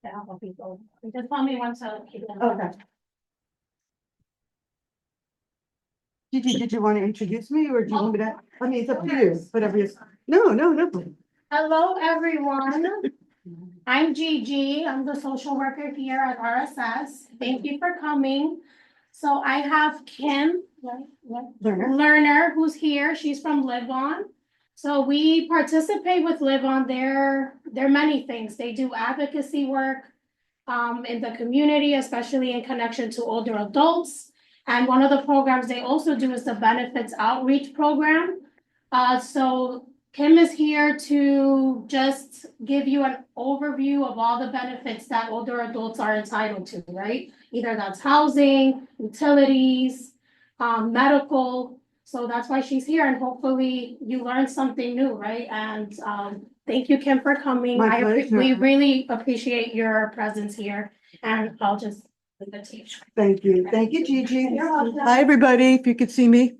Yeah, I'll be over. Just tell me once I'll keep them. Okay. Did you want to introduce me or do you want me to? I mean, it's up to you, whatever you. No. Hello, everyone. I'm Gigi. I'm the social worker here at RSS. Thank you for coming. So I have Kim Lerner, who's here. She's from LiveOn. So we participate with LiveOn. There are many things. They do advocacy work in the community, especially in connection to older adults. And one of the programs they also do is the benefits outreach program. So Kim is here to just give you an overview of all the benefits that older adults are entitled to, right? Either that's housing, utilities, medical. So that's why she's here, and hopefully you learned something new, right? And thank you, Kim, for coming. My pleasure. We really appreciate your presence here, and I'll just leave it to you. Thank you, Gigi. You're welcome. Hi, everybody, if you could see me.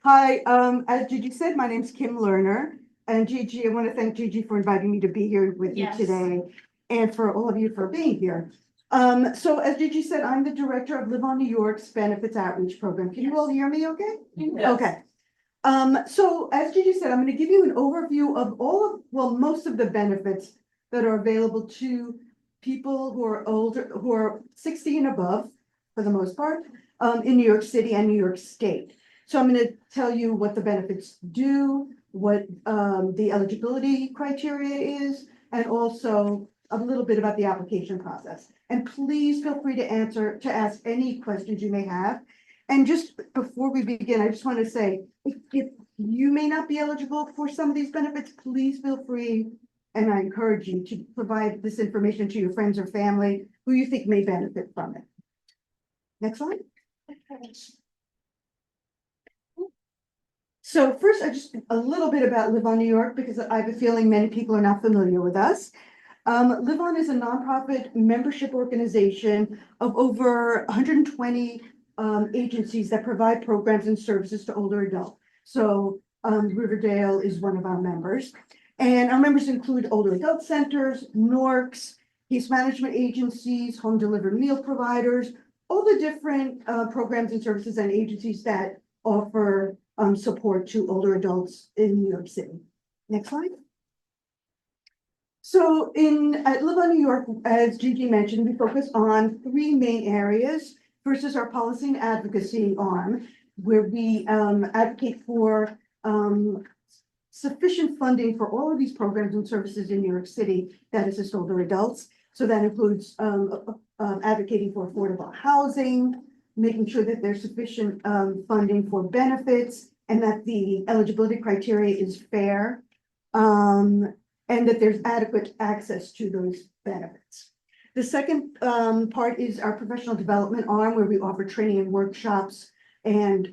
Hi, as Gigi said, my name's Kim Lerner. And Gigi, I want to thank Gigi for inviting me to be here with you Yes. today and for all of you for being here. So as Gigi said, I'm the director of LiveOn New York's Benefits Outreach Program. Can you all hear me okay? Yes. Okay. So as Gigi said, I'm going to give you an overview of most of the benefits that are available to people who are older, who are 60 and above, for the most part, in New York City and New York State. So I'm going to tell you what the benefits do, what the eligibility criteria is, and also a little bit about the application process. And please feel free to ask any questions you may have. And just before we begin, I just want to say, if you may not be eligible for some of these benefits, please feel free, and I encourage you to provide this information to your friends or family who you think may benefit from it. Next slide. So first, just a little bit about LiveOn New York, because I have a feeling many people are not familiar with us. LiveOn is a nonprofit membership organization of over 120 agencies that provide programs and services to older adults. So Riverdale is one of our members. And our members include older adult centers, NORCs, case management agencies, home delivered meal providers, all the different programs and services and agencies that offer support to older adults in New York City. Next slide. So at LiveOn New York, as Gigi mentioned, we focus on three main areas. First is our policy and advocacy arm, where we advocate for sufficient funding for all of these programs and services in New York City that assist older adults. So that includes advocating for affordable housing, making sure that there's sufficient funding for benefits, and that the eligibility criteria is fair, and that there's adequate access to those benefits. The second part is our professional development arm, where we offer training and workshops and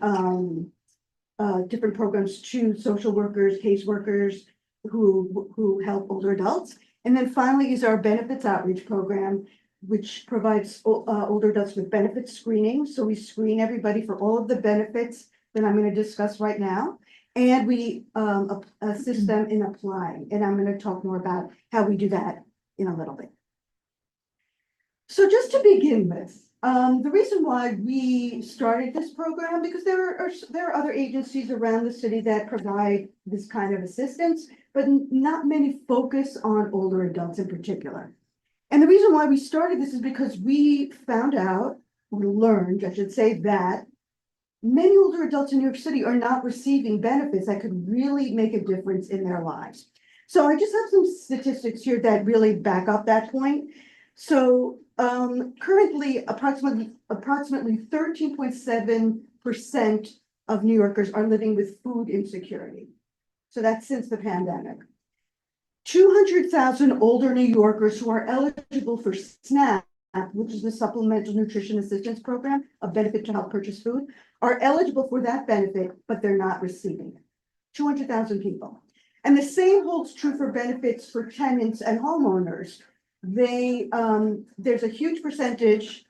different programs to social workers, caseworkers who help older adults. And then finally is our benefits outreach program, which provides older adults with benefit screening. So we screen everybody for all of the benefits that I'm going to discuss right now. And we assist them in applying. And I'm going to talk more about how we do that in a little bit. So just to begin with, the reason why we started this program, because there are other agencies around the city that provide this kind of assistance, but not many focus on older adults in particular. And the reason why we started this is because we found out, or learned, I should say, that many older adults in New York City are not receiving benefits that could really make a difference in their lives. So I just have some statistics here that really back up that point. So currently, approximately 13.7% of New Yorkers are living with food insecurity. So that's since the pandemic. 200,000 older New Yorkers who are eligible for SNAP, which is the Supplemental Nutrition Assistance Program, a benefit to help purchase food, are eligible for that benefit, but they're not receiving it. 200,000 people. And the same holds true for benefits for tenants and homeowners. There's a huge percentage,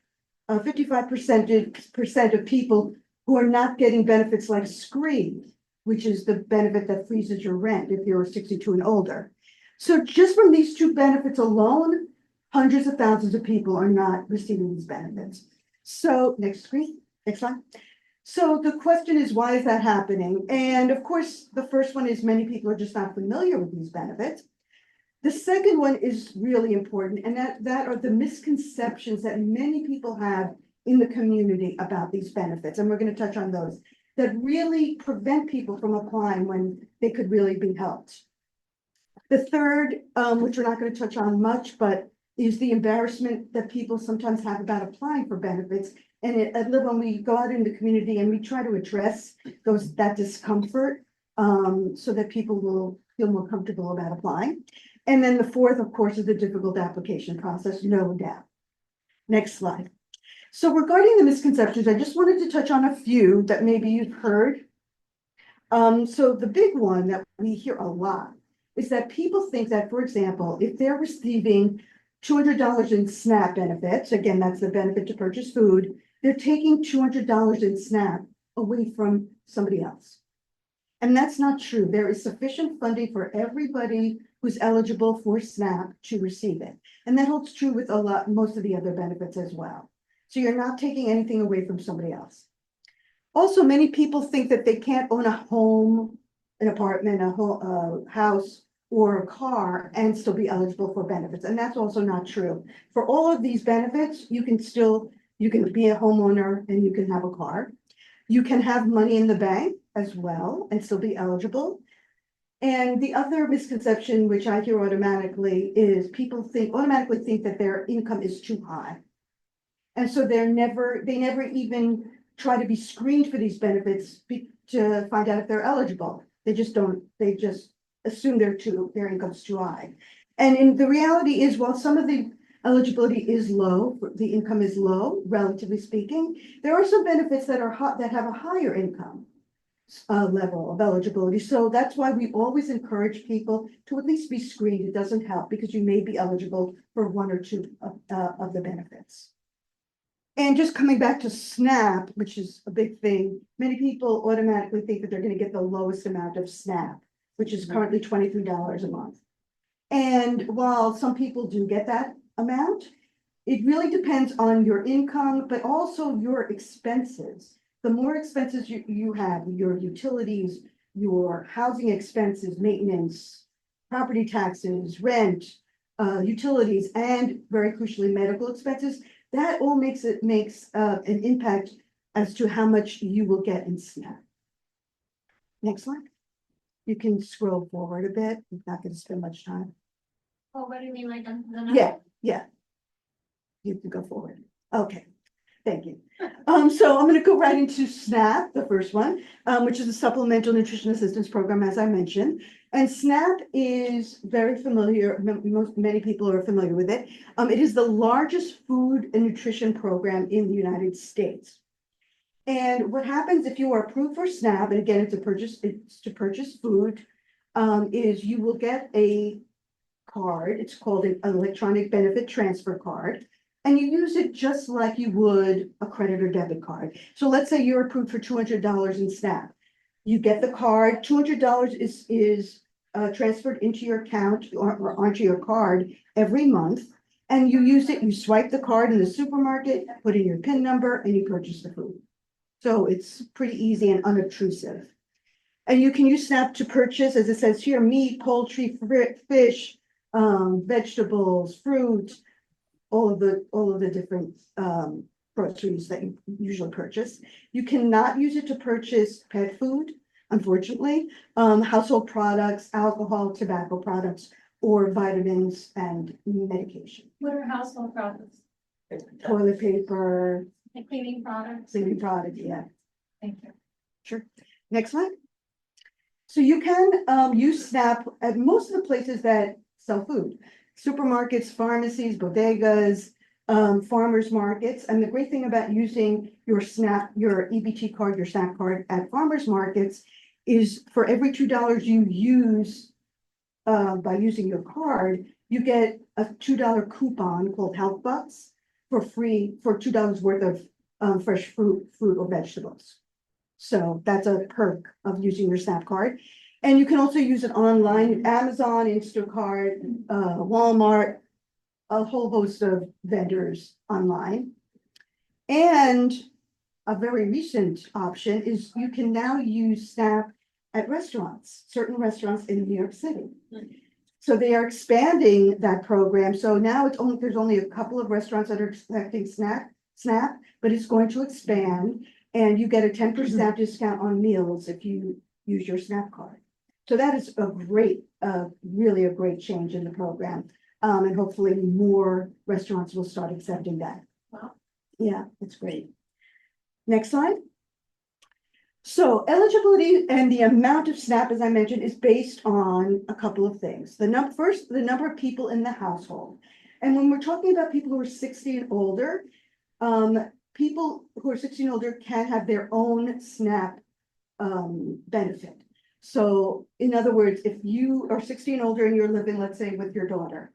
55% of people who are not getting benefits like SCREE, which is the benefit that freezes your rent if you're 62 and older. So just from these two benefits alone, hundreds of thousands of people are not receiving these benefits. So next screen, next slide. So the question is, why is that happening? And of course, the first one is many people are just not familiar with these benefits. The second one is really important, and that are the misconceptions that many people have in the community about these benefits. And we're going to touch on those that really prevent people from applying when they could really be helped. The third, which we're not going to touch on much, but is the embarrassment that people sometimes have about applying for benefits. And at LiveOn, we go out in the community and we try to address that discomfort so that people will feel more comfortable about applying. And then the fourth, of course, is the difficult application process, no doubt. Next slide. So regarding the misconceptions, I just wanted to touch on a few that maybe you've heard. So the big one that we hear a lot is that people think that, for example, if they're receiving $200 in SNAP benefits, again, that's the benefit to purchase food, they're taking $200 in SNAP away from somebody else. And that's not true. There is sufficient funding for everybody who's eligible for SNAP to receive it. And that holds true with most of the other benefits as well. So you're not taking anything away from somebody else. Also, many people think that they can't own a home, an apartment, a house, or a car and still be eligible for benefits. And that's also not true. For all of these benefits, you can be a homeowner and you can have a car. You can have money in the bank as well and still be eligible. And the other misconception, which I hear automatically, is people automatically think that their income is too high. And so they never even try to be screened for these benefits to find out if they're eligible. They just assume their income's too high. And in the reality is, while some of the eligibility is low, the income is low, relatively speaking, there are some benefits that have a higher income level of eligibility. So that's why we always encourage people to at least be screened. It doesn't help because you may be eligible for one or two of the benefits. And just coming back to SNAP, which is a big thing, many people automatically think that they're going to get the lowest amount of SNAP, which is currently $23 a month. And while some people do get that amount, it really depends on your income, but also your expenses. The more expenses you have, your utilities, your housing expenses, maintenance, property taxes, rent, utilities, and very crucially, medical expenses, that all makes an impact as to how much you will get in SNAP. Next slide. You can scroll forward a bit. I'm not going to spend much time. Oh, what do you mean, like the Yeah. You can go forward. Okay, thank you. So I'm going to go right into SNAP, the first one, which is a supplemental nutrition assistance program, as I mentioned. And SNAP is very familiar. Many people are familiar with it. It is the largest food and nutrition program in the United States. And what happens if you are approved for SNAP, and again, it's to purchase food, is you will get a card. It's called an electronic benefit transfer card. And you use it just like you would a credit or debit card. So let's say you're approved for $200 in SNAP. You get the card, $200 is transferred into your account or onto your card every month. And you use it, you swipe the card in the supermarket, put in your PIN number, and you purchase the food. So it's pretty easy and unobtrusive. And you can use SNAP to purchase, as it says here, meat, poultry, fish, vegetables, fruit, all of the different groceries that you usually purchase. You cannot use it to purchase pet food, unfortunately, household products, alcohol, tobacco products, or vitamins and medication. What are household products? Toilet paper. Like cleaning products? Cleaning products, yeah. Thank you. Sure. Next slide. So you can use SNAP at most of the places that sell food. Supermarkets, pharmacies, bodegas, farmers markets. And the great thing about using your EBT card, your SNAP card at farmers markets is for every $2 you use by using your card, you get a $2 coupon called Health Bucks for $2 worth of fresh fruit or vegetables. So that's a perk of using your SNAP card. And you can also use it online at Amazon, Instacart, Walmart, a whole host of vendors online. And a very recent option is you can now use SNAP at restaurants, certain restaurants in New York City. So they are expanding that program. So now there's only a couple of restaurants that are accepting SNAP, but it's going to expand, and you get a 10% discount on meals if you use your SNAP card. So that is a great, really a great change in the program. And hopefully more restaurants will start accepting that. Wow. Yeah, it's great. Next slide. So eligibility and the amount of SNAP, as I mentioned, is based on a couple of things. First, the number of people in the household. And when we're talking about people who are 60 and older, people who are 60 and older can have their own SNAP benefit. So in other words, if you are 60 and older and you're living, let's say, with your daughter,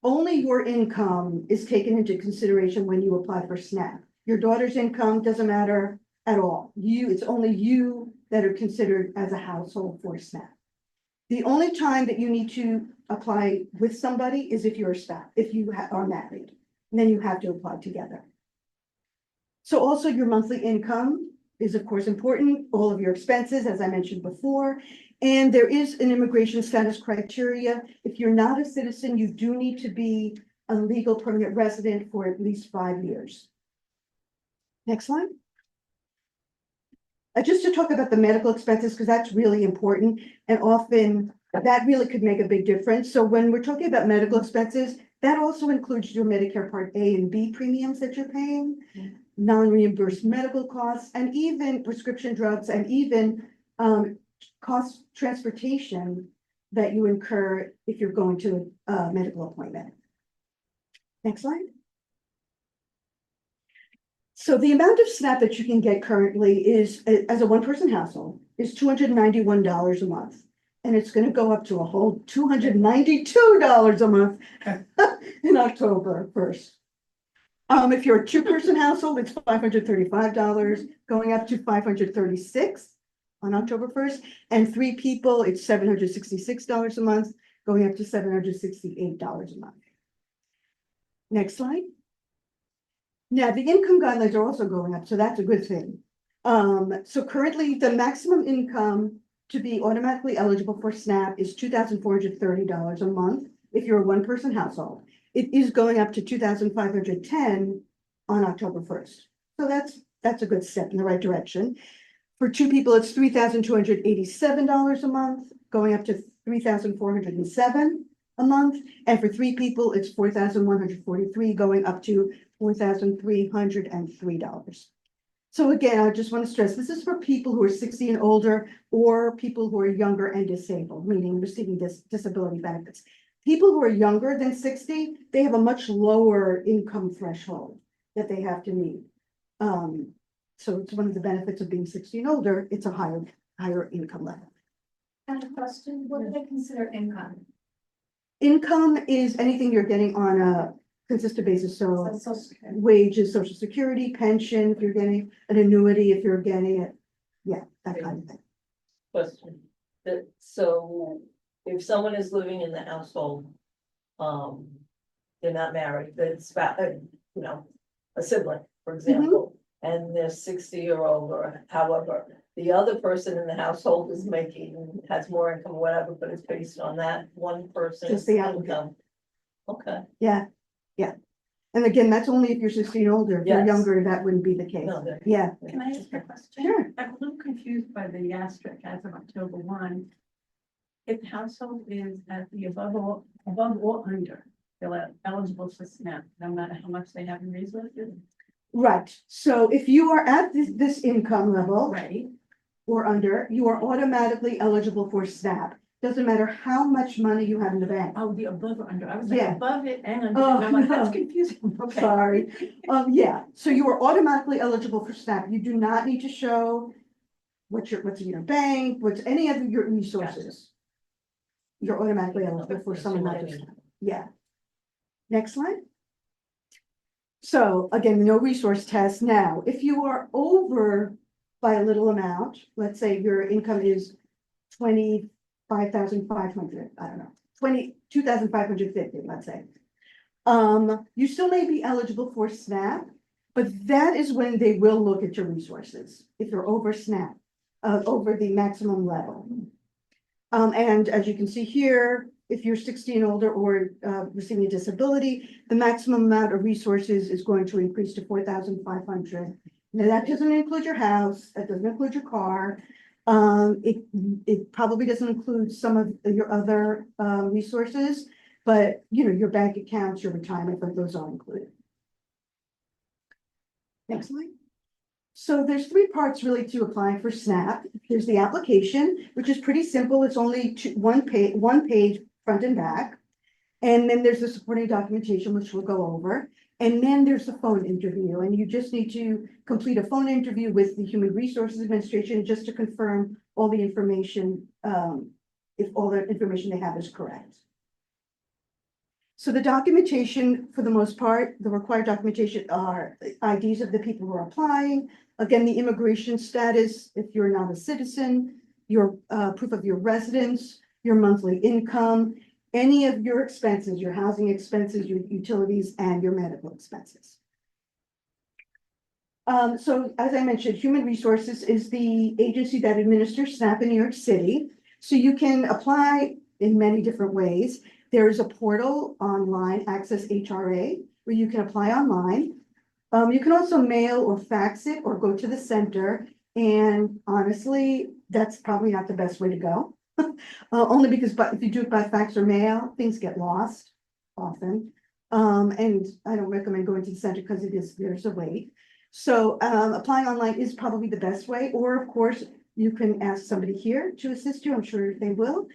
only your income is taken into consideration when you apply for SNAP. Your daughter's income doesn't matter at all. It's only you that are considered as a household for SNAP. The only time that you need to apply with somebody is if you're a spouse, if you are married, and then you have to apply together. So also your monthly income is of course important, all of your expenses, as I mentioned before, and there is an immigration status criteria. If you're not a citizen, you do need to be a legal permanent resident for at least 5 years. Next slide. Just to talk about the medical expenses, because that's really important, and often that really could make a big difference. So when we're talking about medical expenses, that also includes your Medicare Part A and B premiums that you're paying, non-reimbursed medical costs, and even prescription drugs, and even cost transportation that you incur if you're going to a medical appointment. Next slide. So the amount of SNAP that you can get currently is, as a one-person household, is $291 a month. And it's going to go up to a whole $292 a month in October 1st. If you're a two-person household, it's $535, going up to $536 on October 1st. And 3 people, it's $766 a month, going up to $768 a month. Next slide. Now, the income guidelines are also going up, so that's a good thing. So currently, the maximum income to be automatically eligible for SNAP is $2,430 a month if you're a one-person household. It is going up to $2,510 on October 1st. So that's a good step in the right direction. For 2 people, it's $3,287 a month, going up to $3,407 a month. And for 3 people, it's $4,143, going up to $4,303. So again, I just want to stress, this is for people who are 60 and older, or people who are younger and disabled, meaning receiving disability benefits. People who are younger than 60, they have a much lower income threshold that they have to meet. So it's one of the benefits of being 60 and older, it's a higher income level. And a question, what do they consider income? Income is anything you're getting on a consistent basis, so Social Security. wages, Social Security, pension, if you're getting an annuity, if you're getting it, yeah, that kind of thing. Question, so if someone is living in the household, they're not married, that's you know, a sibling, for example, and they're 60-year-old or however, the other person in the household is has more income or whatever, but it's based on that one person's Just the applicant. income. Okay, Yeah. And again, that's only if you're 60 and older. If you're Yes. younger, that wouldn't be the case. no, Yeah, Can I ask a question? sure. I'm a little confused by the asterisk as of October 1. If the household is at the above or under, they're eligible for SNAP, no matter how much they have in resources. Right. So if you are at this income level Right. or under, you are automatically eligible for SNAP. Doesn't matter how much money you have in the bank. Oh, the above or under. I was Yeah. like above it and under. Oh, And I'm like, that's no. confusing. Okay. Sorry. Yeah, so you are automatically eligible for SNAP. You do not need to show what's in your bank, what's any of your resources. You're automatically eligible for some amount of SNAP. Yeah. Next slide. So again, no resource test. Now, if you are over by a little amount, let's say your income is 25,500, I don't know, 22,550, let's say. You still may be eligible for SNAP, but that is when they will look at your resources, if you're over SNAP, over the maximum level. And as you can see here, if you're 16 older or receiving a disability, the maximum amount of resources is going to increase to 4,500. Now, that doesn't include your house, that doesn't include your car. It probably doesn't include some of your other resources, but your bank accounts, your retirement, but those are included. Next slide. So there's three parts really to applying for SNAP. There's the application, which is pretty simple. It's only one page front and back. And then there's the supporting documentation, which we'll go over. And then there's the phone interview, and you just need to complete a phone interview with the Human Resources Administration just to confirm all the information, if all the information they have is correct. So the documentation, for the most part, the required documentation are IDs of the people who are applying. Again, the immigration status, if you're not a citizen, your proof of your residence, your monthly income, any of your expenses, your housing expenses, your utilities, and your medical expenses. So as I mentioned, Human Resources is the agency that administers SNAP in New York City. So you can apply in many different ways. There is a portal online, Access HRA, where you can apply online. You can also mail or fax it or go to the center. And honestly, that's probably not the best way to go. Only because if you do it by fax or mail, things get lost often. And I don't recommend going to the center because there's a wait. So applying online is probably the best way. Or of course, you can ask somebody here to assist you. I'm sure they will.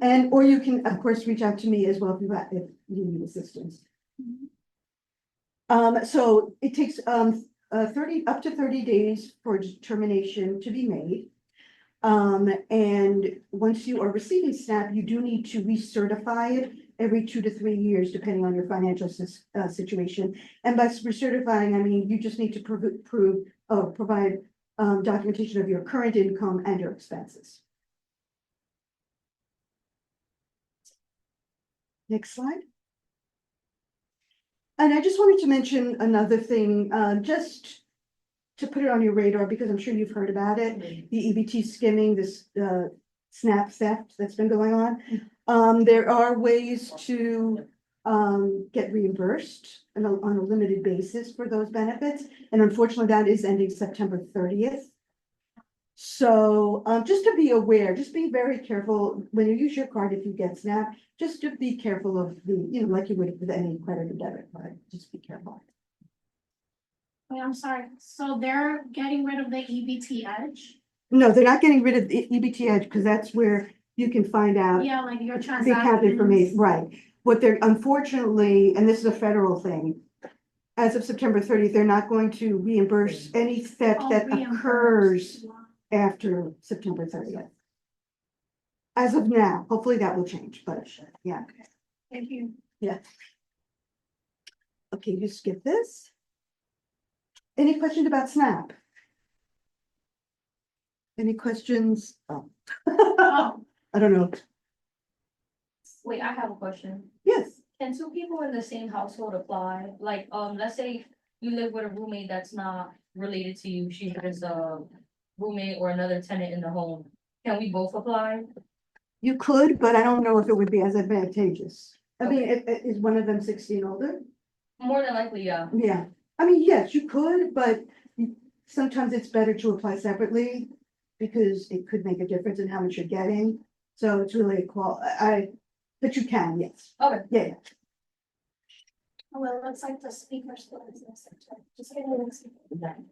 And or you can, of course, reach out to me as well if you need assistance. So it takes up to 30 days for determination to be made. And once you are receiving SNAP, you do need to recertify it every 2 to 3 years, depending on your financial situation. And by recertifying, I mean you just need to provide documentation of your current income and your expenses. Next slide. And I just wanted to mention another thing, just to put it on your radar, because I'm sure you've heard about it, the EBT skimming, this SNAP theft that's been going on. There are ways to get reimbursed on a limited basis for those benefits. And unfortunately, that is ending September 30th. So just to be aware, just be very careful when you use your card, if you get SNAP, just to be careful of like you would with any credit or debit card, just be careful. Wait, I'm sorry. So they're getting rid of the EBT Edge? No, they're not getting rid of the EBT Edge because that's where you can find out Yeah, like your the account transactions. information, right? What they're unfortunately, and this is a federal thing, as of September 30th, they're not going to reimburse any theft that occurs after September 30th. As of now, hopefully that will change, but yeah. Thank you. Yeah. Okay, you skip this. Any questions about SNAP? Any questions? Oh. Oh, I don't know. Wait, I have a question. Yes, Can two people in the same household apply? Like, let's say you live with a roommate that's not related to you, she's just a roommate or another tenant in the home. Can we both apply? you could, but I don't know if it would be as advantageous. I mean, is one of them 16 older? More than likely, yeah. Yeah, I mean, yes, you could, but sometimes it's better to apply separately because it could make a difference in how much you're getting. So it's really but you can, yes. Okay. Yeah, well, it looks like the speaker still is missing. Just give me one second.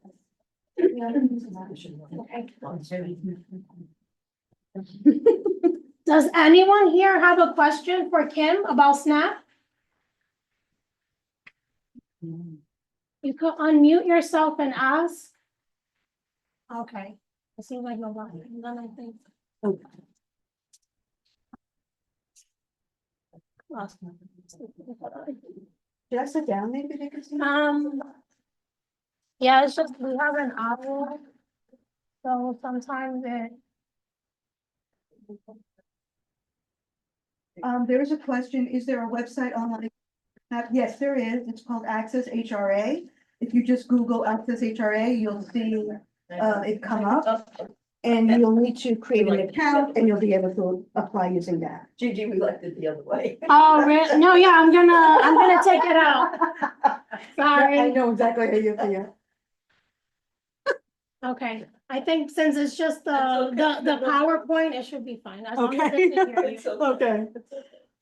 Does anyone here have a question for Kim about SNAP? You could unmute yourself and ask. Okay, it seems like nobody, then I think. Okay. Lost my- Should I sit down maybe? They could see? Yeah, it's just, we have an hour. So sometimes it. There is a question, is there a website online? Yes, there is. It's called Access HRA. If you just Google Access HRA, you'll see it come up. And you'll need to create an account and you'll be able to apply using that. Gigi, we left it the other way. Oh, really? No, yeah, I'm gonna take it out. I Sorry. know exactly how you feel. Okay, I think since it's just the That's okay. PowerPoint, it should be fine. As long as Okay. they can hear you. It's okay. Okay. It's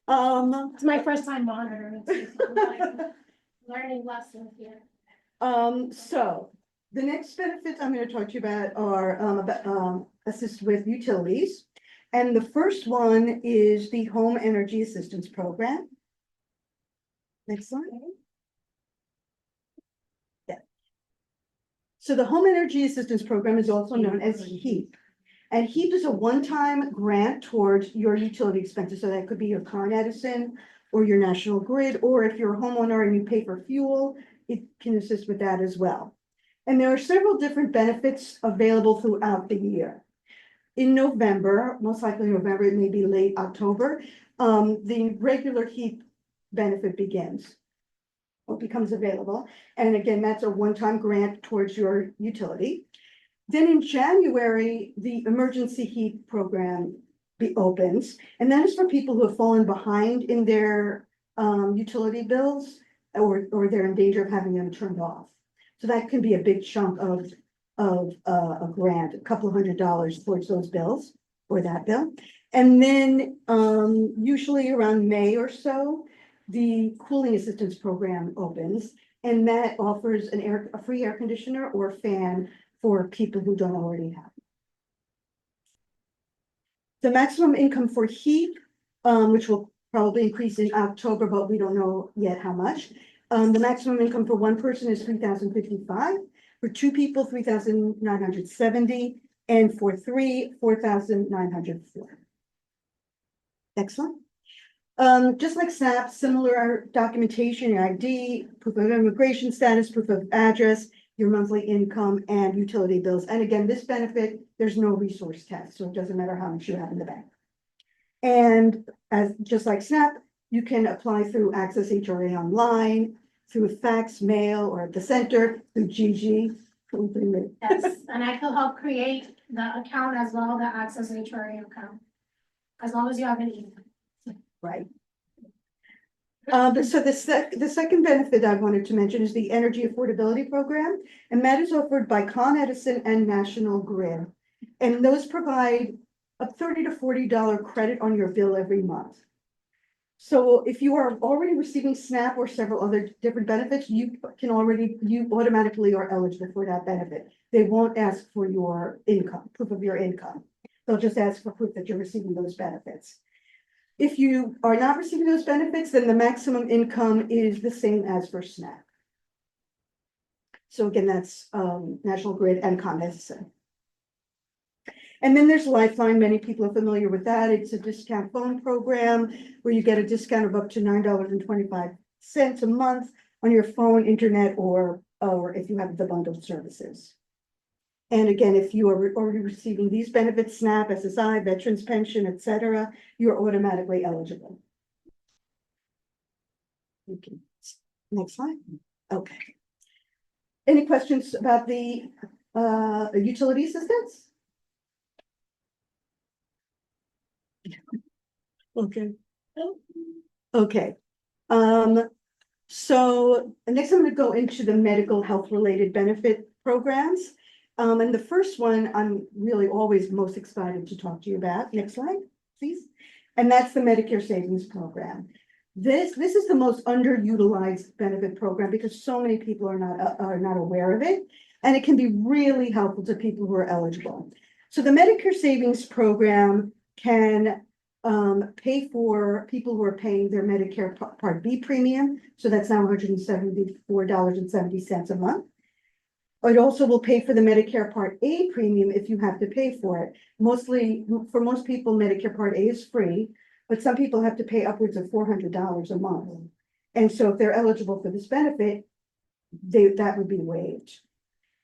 okay. It's my first time monitoring. Too, so I'm like learning lessons here. So the next benefits I'm gonna talk to you about are assist with utilities. And the first one is the Home Energy Assistance Program. Next slide. Yeah. So the Home Energy Assistance Program is also known as HEAP. And HEAP is a one-time grant towards your utility expenses. So that could be your Con Edison or your National Grid, or if you're a homeowner and you pay for fuel, it can assist with that as well. And there are several different benefits available throughout the year. In November, most likely November, it may be late October, the regular HEAP benefit begins or becomes available. And again, that's a one-time grant towards your utility. Then in January, the emergency HEAP program opens, and that is for people who have fallen behind in their utility bills or they're in danger of having them turned off. So that can be a big chunk of a grant, a couple of $100 towards those bills or that bill. And then usually around May or so, the cooling assistance program opens, and that offers a free air conditioner or fan for people who don't already have. The maximum income for HEAP, which will probably increase in October, but we don't know yet how much. The maximum income for one person is $3,055. For two people, $3,970, and for three, $4,904. Next one. Just like SNAP, similar documentation, your ID, proof of immigration status, proof of address, your monthly income, and utility bills. And again, this benefit, there's no resource test, so it doesn't matter how much you have in the bank. And just like SNAP, you can apply through Access HRA online, through fax, mail, or at the center, through GG. Yes, and I could help create the account as well, the Access HRA account. As long as you have an email. Right. So the second benefit I wanted to mention is the Energy Affordability Program, and that is offered by Con Edison and National Grid. And those provide a $30 to $40 credit on your bill every month. So if you are already receiving SNAP or several other different benefits, you automatically are eligible for that benefit. They won't ask for your income, proof of your income. They'll just ask for proof that you're receiving those benefits. If you are not receiving those benefits, then the maximum income is the same as for SNAP. So again, that's National Grid and Con Edison. And then there's Lifeline. Many people are familiar with that. It's a discount phone program where you get a discount of up to $9.25 a month on your phone, internet, or if you have the bundled services. And again, if you are already receiving these benefits, SNAP, SSI, Veterans Pension, etc., you're automatically eligible. Okay. Next slide. Okay. Any questions about the utility assistance? Okay. Okay. So next I'm going to go into the medical health related benefit programs. And the first one I'm really always most excited to talk to you about. Next slide, please. And that's the Medicare Savings Program. This is the most underutilized benefit program because so many people are not aware of it, and it can be really helpful to people who are eligible. So the Medicare Savings Program can pay for people who are paying their Medicare Part B premium. So that's now $174.70 a month. It also will pay for the Medicare Part A premium if you have to pay for it. Mostly, for most people, Medicare Part A is free, but some people have to pay upwards of $400 a month. And so if they're eligible for this benefit, that would be waived.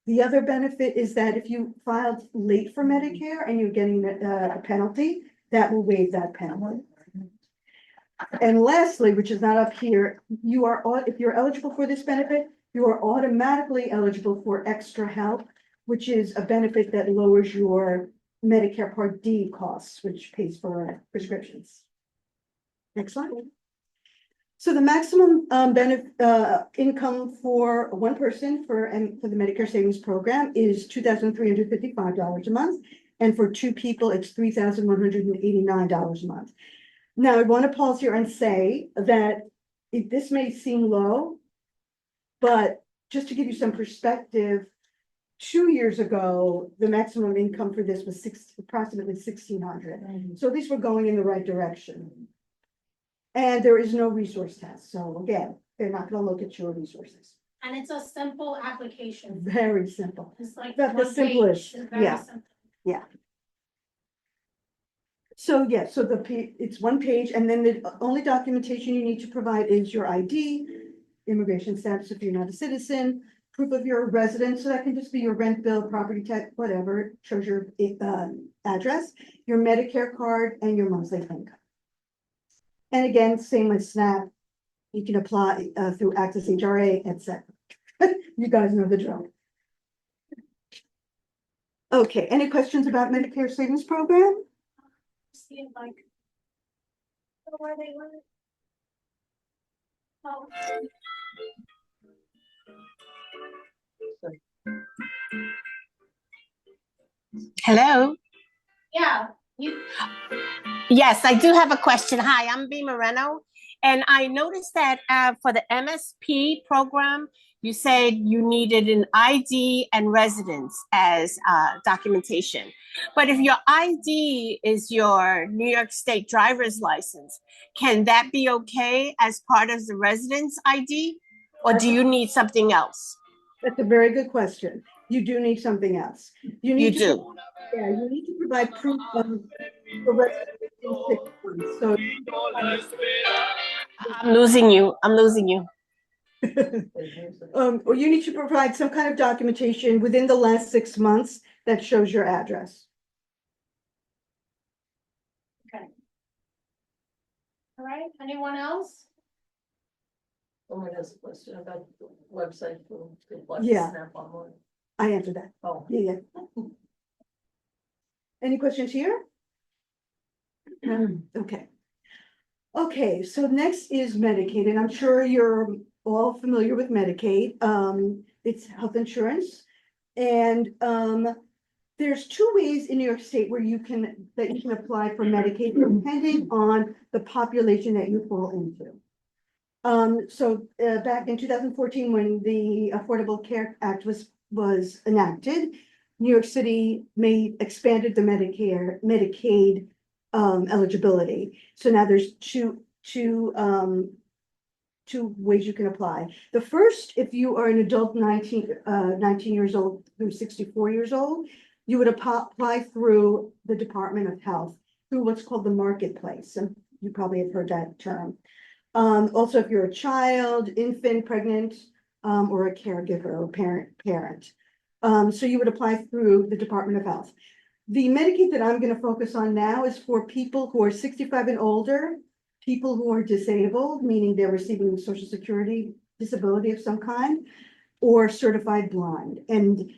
The other benefit is that if you filed late for Medicare and you're getting a penalty, that will waive that penalty. And lastly, which is not up here, if you're eligible for this benefit, you are automatically eligible for extra help, which is a benefit that lowers your Medicare Part D costs, which pays for prescriptions. Next slide. So the maximum income for one person for the Medicare Savings Program is $2,355 a month. And for two people, it's $3,189 a month. Now, I want to pause here and say that this may seem low, but just to give you some perspective, 2 years ago, the maximum income for this was approximately $1,600. So at least we're going in the right direction. And there is no resource test. So again, they're not going to look at your resources. And it's a simple application. Very simple. It's like That's the one page. simplest, It's very yeah. simple. So yeah, so it's one page, and then the only documentation you need to provide is your ID, immigration status if you're not a citizen, proof of your residence, so that can just be your rent bill, property tax, whatever, shows your address, your Medicare card, and your monthly income. And again, same with SNAP, you can apply through Access HRA, etc. You guys know the drill. Okay, any questions about Medicare Savings Program? See it like. Where they were. Oh. Hello. Yeah, you, Yes, I do have a question. Hi, I'm B. Moreno. And I noticed that for the MSP program, you said you needed an ID and residence as documentation. But if your ID is your New York State driver's license, can that be okay as part of the residence ID? Or do you need something else? That's a very good question. You do need something else. You do. Yeah, you need to provide proof of the residence in 6 months. So I'm losing you. I'm losing you. or you need to provide some kind of documentation within the last 6 months that shows your address. all right, anyone else? Someone has a question about the website for like Yeah. Snap Online. I answered that. Oh, Yeah. Any questions here? Okay. Okay, so next is Medicaid, and I'm sure you're all familiar with Medicaid. It's health insurance. And there's 2 ways in New York State where you can apply for Medicaid depending on the population that you fall into. Back in 2014, when the Affordable Care Act was enacted, New York City expanded the Medicaid eligibility. So now there's two ways you can apply. The first, if you are an adult 19 years old through 64 years old, you would apply through the Department of Health through what's called the marketplace. And you probably have heard that term. Also, if you're a child, infant, pregnant, or a caregiver or parent. So you would apply through the Department of Health. The Medicaid that I'm going to focus on now is for people who are 65 and older, people who are disabled, meaning they're receiving Social Security disability of some kind, or certified blind. And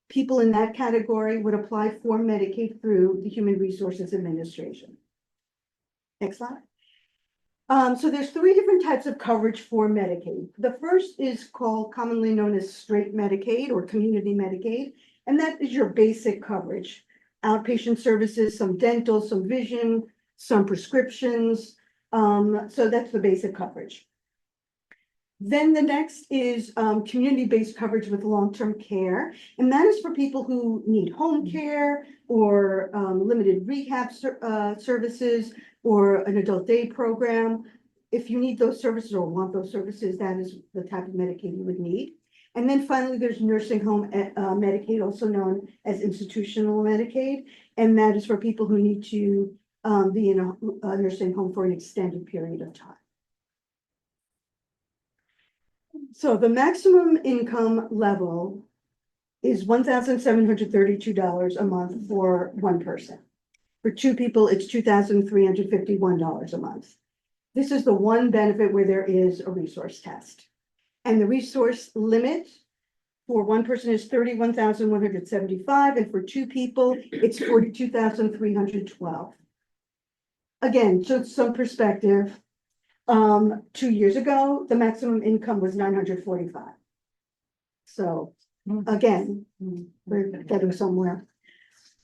people in that category would apply for Medicaid through the Human Resources Administration. Next slide. So there's 3 different types of coverage for Medicaid. The first is commonly known as straight Medicaid or community Medicaid, and that is your basic coverage. Outpatient services, some dental, some vision, some prescriptions. So that's the basic coverage. Then the next is community-based coverage with long-term care, and that is for people who need home care or limited rehab services or an adult day program. If you need those services or want those services, that is the type of Medicaid you would need. And then finally, there's nursing home Medicaid, also known as institutional Medicaid, and that is for people who need to be in a nursing home for an extended period of time. So the maximum income level is $1,732 a month for one person. For 2 people, it's $2,351 a month. This is the one benefit where there is a resource test. And the resource limit for one person is 31,175, and for two people, it's 42,312. Again, just some perspective. 2 years ago, the maximum income was 945. So again, we're getting somewhere.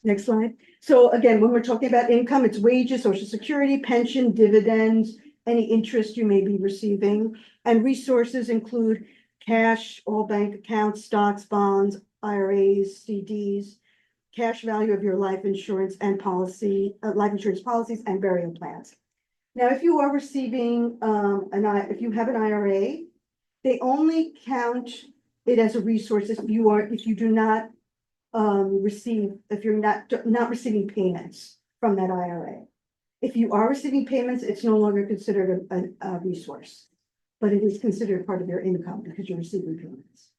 Next slide. So again, when we're talking about income, it's wages, social security, pension, dividends, any interest you may be receiving. And resources include cash, all bank accounts, stocks, bonds, IRAs, CDs, cash value of your life insurance and policy, life insurance policies and burial plans. Now, if you are receiving, if you have an IRA, they only count it as a resource if you do not if you're not receiving payments from that IRA. If you are receiving payments, it's no longer considered a resource, but it is considered part of your income because you're receiving payments.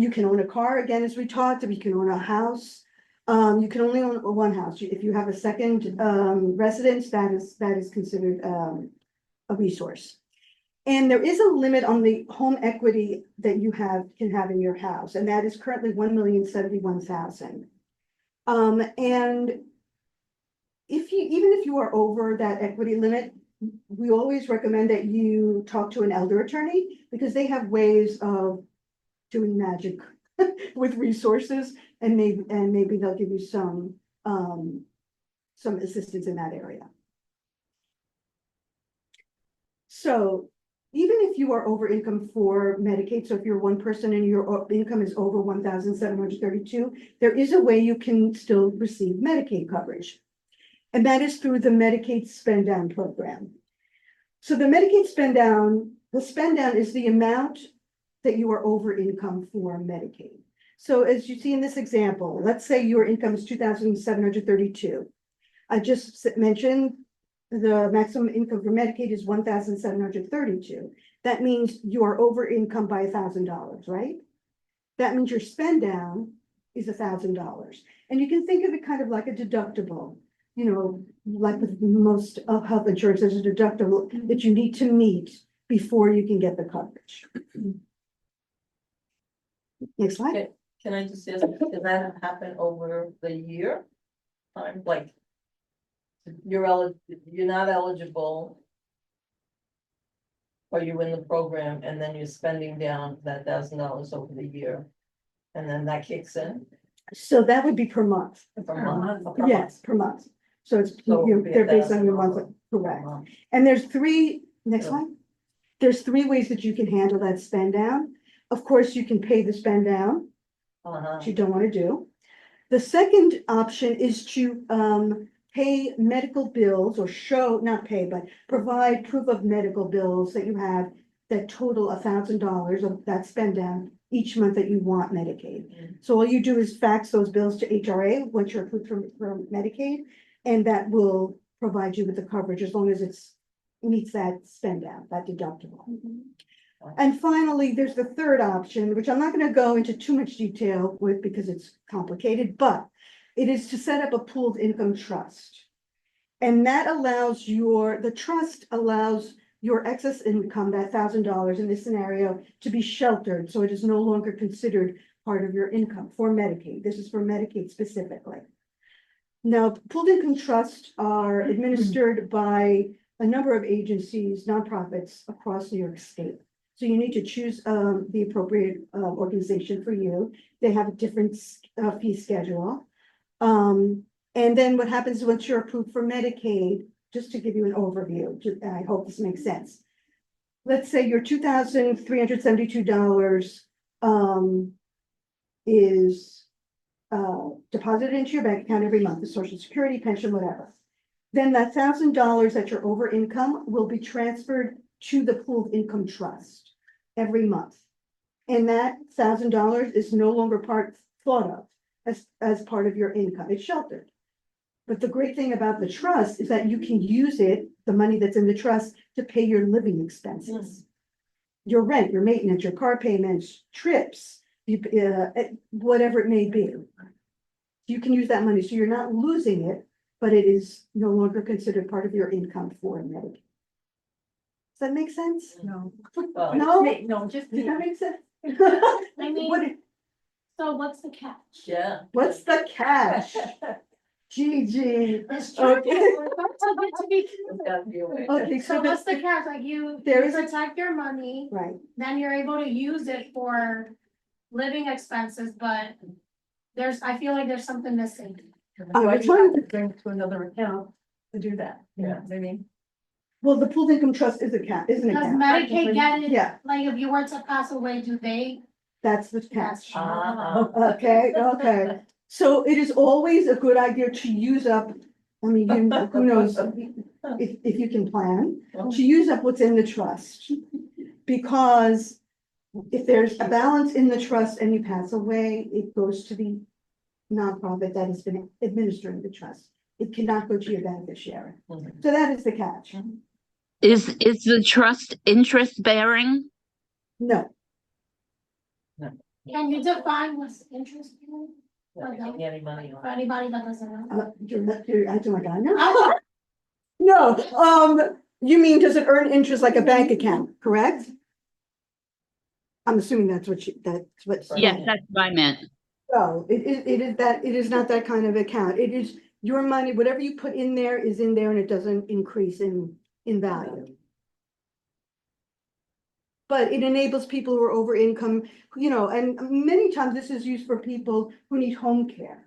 You can own a car, again, as we talked, you can own a house. You can only own one house. If you have a second residence, that is considered a resource. And there is a limit on the home equity that you can have in your house, and that is currently 1,071,000. And even if you are over that equity limit, we always recommend that you talk to an elder attorney because they have ways of doing magic with resources, and maybe they'll give you some assistance in that area. So even if you are over income for Medicaid, so if you're one person and your income is over 1,732, there is a way you can still receive Medicaid coverage. And that is through the Medicaid Spend Down program. So the Medicaid Spend Down, the spend down is the amount that you are over income for Medicaid. So as you see in this example, let's say your income is 2,732. I just mentioned the maximum income for Medicaid is 1,732. That means you are over income by $1,000, right? That means your spend down is $1,000. And you can think of it kind of like a deductible, like with most of health insurance, there's a deductible that you need to meet before you can get the coverage. Next slide. Can I just ask, does that happen over the year? Time, like, you're not eligible, or you in the program, and then you're spending down that $1,000 over the year, and then that kicks in So that would be per month. per month? Yes, per month. So it's, So it would be they're based on your $1,000 monthly, correct. per month. And there's three, next Yeah. one. There's three ways that you can handle that spend down. Of course, you can pay the spend down, which you don't want to do. The second option is to pay medical bills or provide proof of medical bills that you have that total $1,000 of that spend down each month that you want Medicaid. So all you do is fax those bills to HRA once you're approved for Medicaid, and that will provide you with the coverage as long as it meets that spend down, that deductible. And finally, there's the third option, which I'm not going to go into too much detail with because it's complicated, but it is to set up a pooled income trust. And that allows the trust allows your excess income, that $1,000 in this scenario, to be sheltered. So it is no longer considered part of your income for Medicaid. This is for Medicaid specifically. Now, pooled income trusts are administered by a number of agencies, nonprofits across New York State. So you need to choose the appropriate organization for you. They have a different fee schedule. And then what happens once you're approved for Medicaid, just to give you an overview, I hope this makes sense. Let's say your $2,372 is deposited into your bank account every month, the Social Security, pension, whatever. Then that $1,000 that you're over income will be transferred to the pooled income trust every month. And that $1,000 is no longer thought of as part of your income. It's sheltered. But the great thing about the trust is that you can use it, the money that's in the trust, to pay your living expenses. Your rent, your maintenance, your car payments, trips, whatever it may be. You can use that money, so you're not losing it, but it is no longer considered part of your income for Medicaid. Does that make sense? No. Well, No? No, just Does that make sense? I mean, What- so what's the catch? Yeah. What's the catch? Gigi. It's true. Okay. It's good to be true. There's gotta be a way. Okay, So so what's the, the catch? Like you There is- protect your money, right, then you're able to use it for living expenses, but I feel like there's something missing. I Why was do you have trying- to bring to another account to do that? You know what I mean? well, the pooled income trust is a cap, isn't a Does cap. Medicaid get it? Yeah, Like if you were to pass away, do they? that's the That's catch. Uh-huh. Okay. So it is always a good idea to use up, I mean, who knows, if you can plan, to use up what's in the trust. Because if there's a balance in the trust and you pass away, it goes to the nonprofit that has been administering the trust. It cannot go to your beneficiary. Mhm. So that is the catch. Is the trust interest bearing? No, Can you define what's interest bearing Not making any money on for it. anybody that doesn't know? you're acting like I know. No, you mean, does it earn interest like a bank account, correct? I'm assuming that's what. Yes, that's what I meant. No, it is not that kind of account. It is your money, whatever you put in there is in there and it doesn't increase in value. But it enables people who are over income, and many times this is used for people who need home care.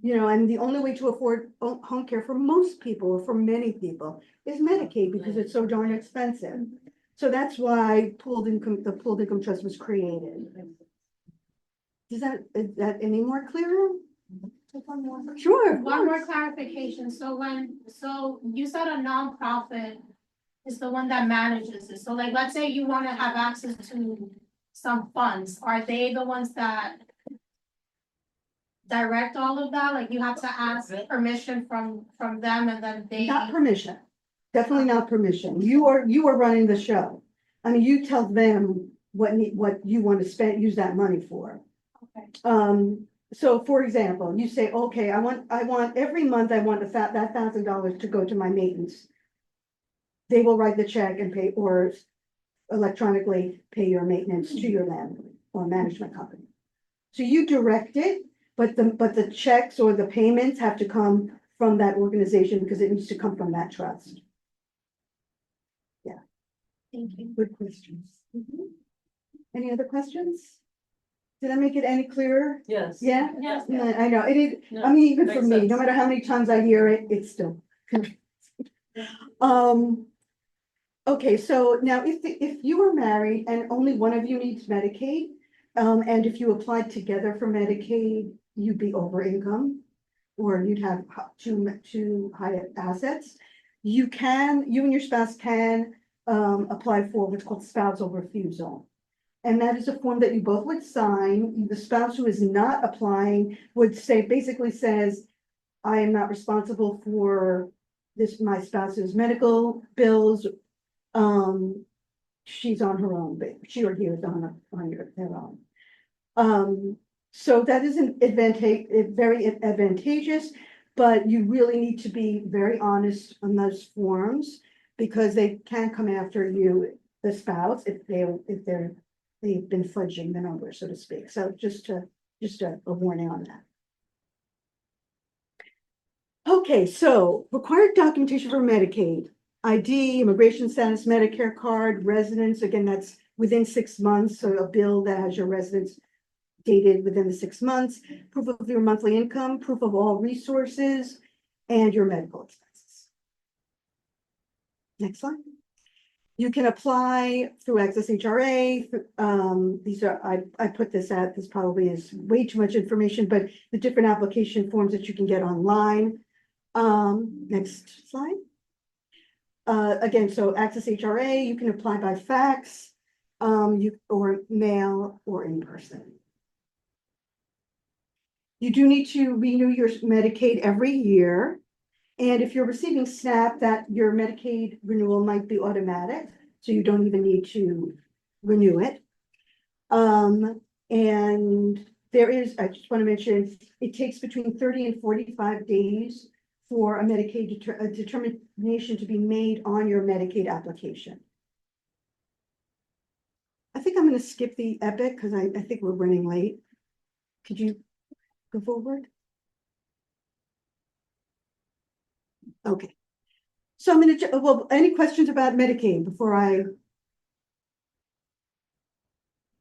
And the only way to afford home care for most people, or for many people, is Medicaid because it's so darn expensive. So that's why the pooled income trust was created. Is that any more clearer? Just one more. Sure. of One more course. clarification, so you said a nonprofit is the one that manages it, so like, let's say you wanna have access to some funds, are they the ones that direct all of that, like you have to ask permission from them and then they? Not permission. Definitely not permission. You are running the show. I mean, you tell them what you want to use that money for. Okay. So for example, you say, okay, I want every month, I want that $1,000 to go to my maintenance. They will write the check and pay, or electronically pay your maintenance to your landlord or management company. So you direct it, but the checks or the payments have to come from that organization because it needs to come from that trust. Thank you. Good questions. Any other questions? Did I make it any clearer? Yes. Yeah? Yes. Yeah, I know, it is, No, I mean, even for makes me, sense. no matter how many times I hear it, it's still. Okay, so now if you are married and only one of you needs Medicaid, and if you applied together for Medicaid, you'd be over income, or you'd have too high assets, you and your spouse can apply for what's called spousal refusal. And that is a form that you both would sign. The spouse who is not applying would basically says, I am not responsible for my spouse's medical bills. She's on her own, but she or he is on their own. So that is very advantageous, but you really need to be very honest on those forms because they can come after you, the spouse, if they've been fudging the numbers, so to speak. So just a warning on that. Okay, so required documentation for Medicaid, ID, immigration status, Medicare card, residence, again, that's within 6 months, so a bill that has your residence dated within the 6 months, proof of your monthly income, proof of all resources, and your medical expenses. Next slide. You can apply through Access HRA. I put this out, this probably is way too much information, but the different application forms that you can get online. Next slide. Again, so Access HRA, you can apply by fax, or mail or in person. You do need to renew your Medicaid every year. And if you're receiving SNAP, that your Medicaid renewal might be automatic, so you don't even need to renew it. And I just want to mention, it takes between 30 and 45 days for a Medicaid a determination to be made on your Medicaid application. I think I'm gonna skip the epic because I think we're running late. Could you go forward? Okay. So I'm gonna, well, any questions about Medicaid before I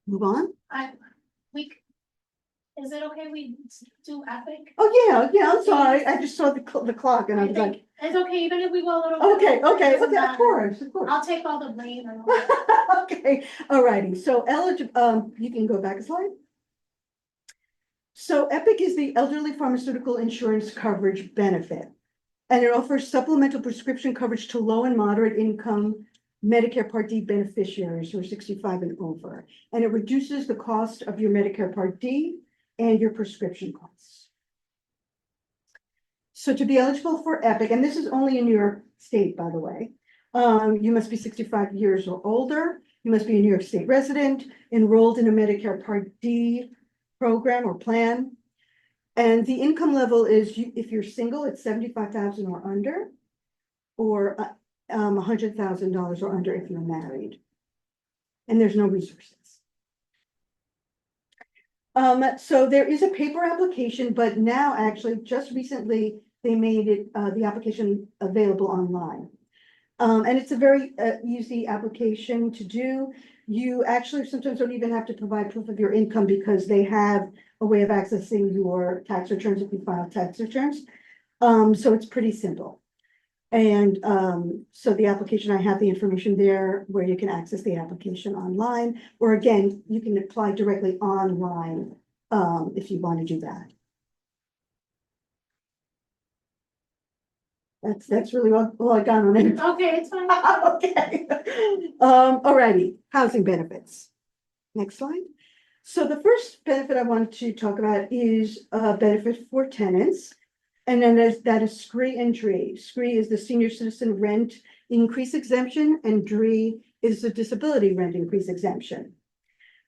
move on? Is it okay we do epic? Oh, yeah, I'm sorry. I just saw the clock and I was like, It's okay, even if we go a little. bit okay, over, it okay, doesn't okay, of matter. course, of course. I'll take all the blame. And all. Okay, alrighty, so you can go back a slide. So EPIC is the Elderly Pharmaceutical Insurance Coverage Benefit. And it offers supplemental prescription coverage to low and moderate income Medicare Part D beneficiaries who are 65 and over. And it reduces the cost of your Medicare Part D and your prescription costs. So to be eligible for EPIC, and this is only in New York State, by the way, you must be 65 years or older. You must be a New York State resident, enrolled in a Medicare Part D program or plan. And the income level is, if you're single, it's 75,000 or under, or $100,000 or under if you're married. And there's no resources. So there is a paper application, but now actually just recently they made it the application available online. And it's a very easy application to do. You actually sometimes don't even have to provide proof of your income because they have a way of accessing your tax returns if you file tax returns. So it's pretty simple. And so the application, I have the information there where you can access the application online, or again, you can apply directly online if you want to do that. That's really all I got on it. Okay, it's fine. Okay. Alrighty, housing benefits. Next slide. So the first benefit I wanted to talk about is a benefit for tenants. And then that is SCREE and DREE. SCREE is the senior citizen rent increase exemption, and DREE is the disability rent increase exemption.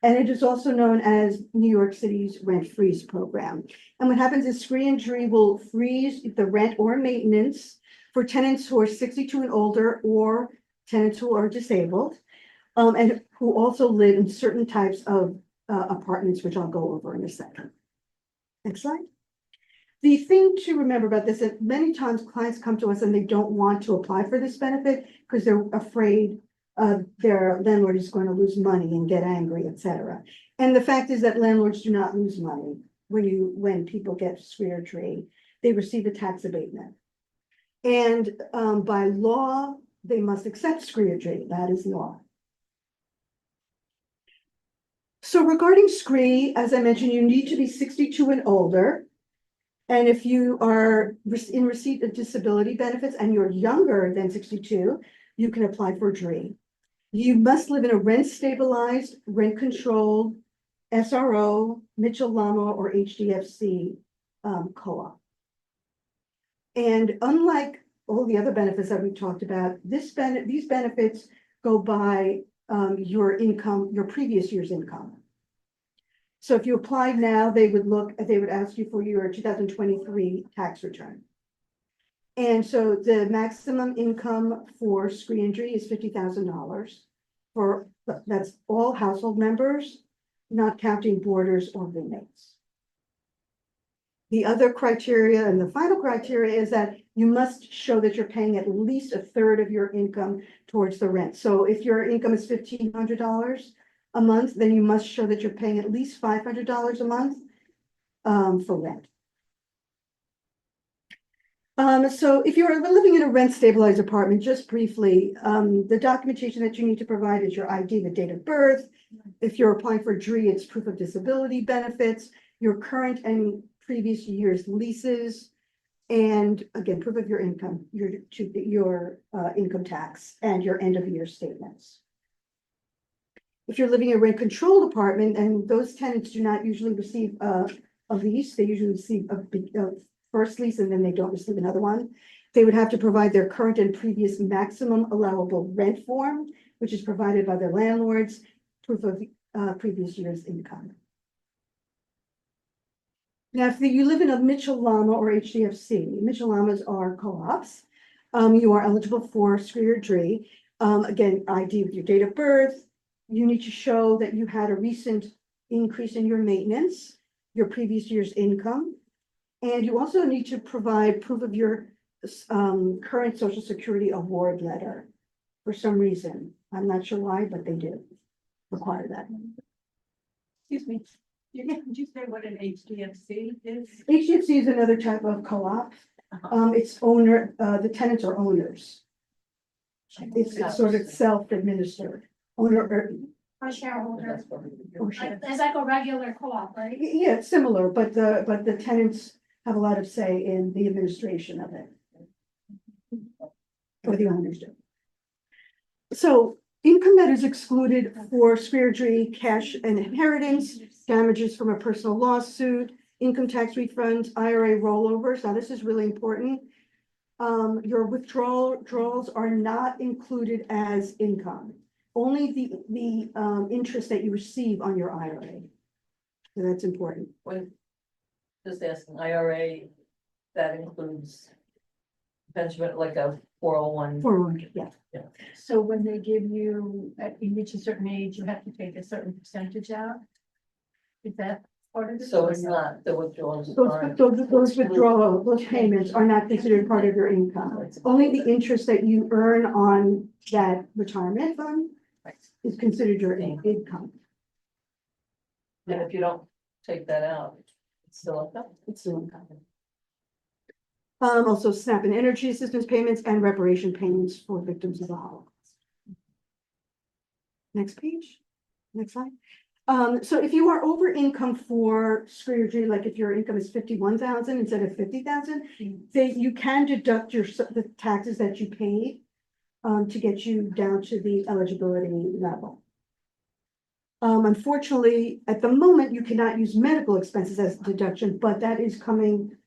And it is also known as New York City's rent freeze program. And what happens is SCREE and DREE will freeze the rent or maintenance for tenants who are 62 and older, or tenants who are disabled, and who also live in certain types of apartments, which I'll go over in a second. Next slide. The thing to remember about this is that many times clients come to us and they don't want to apply for this benefit because they're afraid their landlord is going to lose money and get angry, etc. And the fact is that landlords do not lose money when people get SCREE or DREE. They receive a tax abatement. And by law, they must accept SCREE or DREE. That is law. So regarding SCREE, as I mentioned, you need to be 62 and older. And if you are in receipt of disability benefits and you're younger than 62, you can apply for DREE. You must live in a rent-stabilized, rent-controlled SRO, Mitchell-Lama, or HDFC co-op. And unlike all the other benefits that we've talked about, these benefits go by your income, your previous year's income. So if you applied now, they would ask you for your 2023 tax return. And so the maximum income for SCREE and DREE is $50,000 that's all household members, not counting boarders or roommates. The other criteria and the final criteria is that you must show that you're paying at least a third of your income towards the rent. So if your income is $1,500 a month, then you must show that you're paying at least $500 a month for rent. So if you're living in a rent stabilized apartment, just briefly, the documentation that you need to provide is your ID, the date of birth. If you're applying for DREE, it's proof of disability benefits, your current and previous year's leases, and again, proof of your income, your income tax, and your end of year statements. If you're living in a rent controlled apartment, and those tenants do not usually receive a lease, they usually receive a first lease and then they don't receive another one. They would have to provide their current and previous maximum allowable rent form, which is provided by their landlords, proof of previous year's income. Now, if you live in a Mitchell Llama or HDFC, Mitchell Llamas are co-ops. You are eligible for Scree. Again, ID with your date of birth. You need to show that you had a recent increase in your maintenance, your previous year's income. And you also need to provide proof of your current Social Security award letter for some reason. I'm not sure why, but they do require that. Excuse me, did you say what an HDFC is? HDFC is another type of co-op. It's owner, the tenants are owners. It's sort of self-administered. Owner, A shareholder, or share. it's like a regular co-op, right? Yeah, it's similar, but the tenants have a lot of say in the administration of it. Or the owners do. So income that is excluded for Scree, cash and inheritance, damages from a personal lawsuit, income tax refunds, IRA rollovers. Now, this is really important. Your withdrawals are not included as income. Only the interest that you receive on your IRA. So that's important. When, just asking, IRA, that includes pension, like a 401. 401, yeah. So when they give you, you reach a certain age, you have to take a certain percentage out? Is that part of it? So or it's no? not, the withdrawals Those aren't. withdrawals, those payments are not considered part of your income. Only the interest that you earn on that retirement fund is considered your income. And if you don't take that out, it's still up. It's still income. Also SNAP and energy assistance payments and reparation payments for victims of the Holocaust. Next page, next slide. So if you are over income for Scree, like if your income is 51,000 instead of 50,000, then you can deduct the taxes that you paid to get you down to the eligibility level. Unfortunately, at the moment, you cannot use medical expenses as a deduction, but that is coming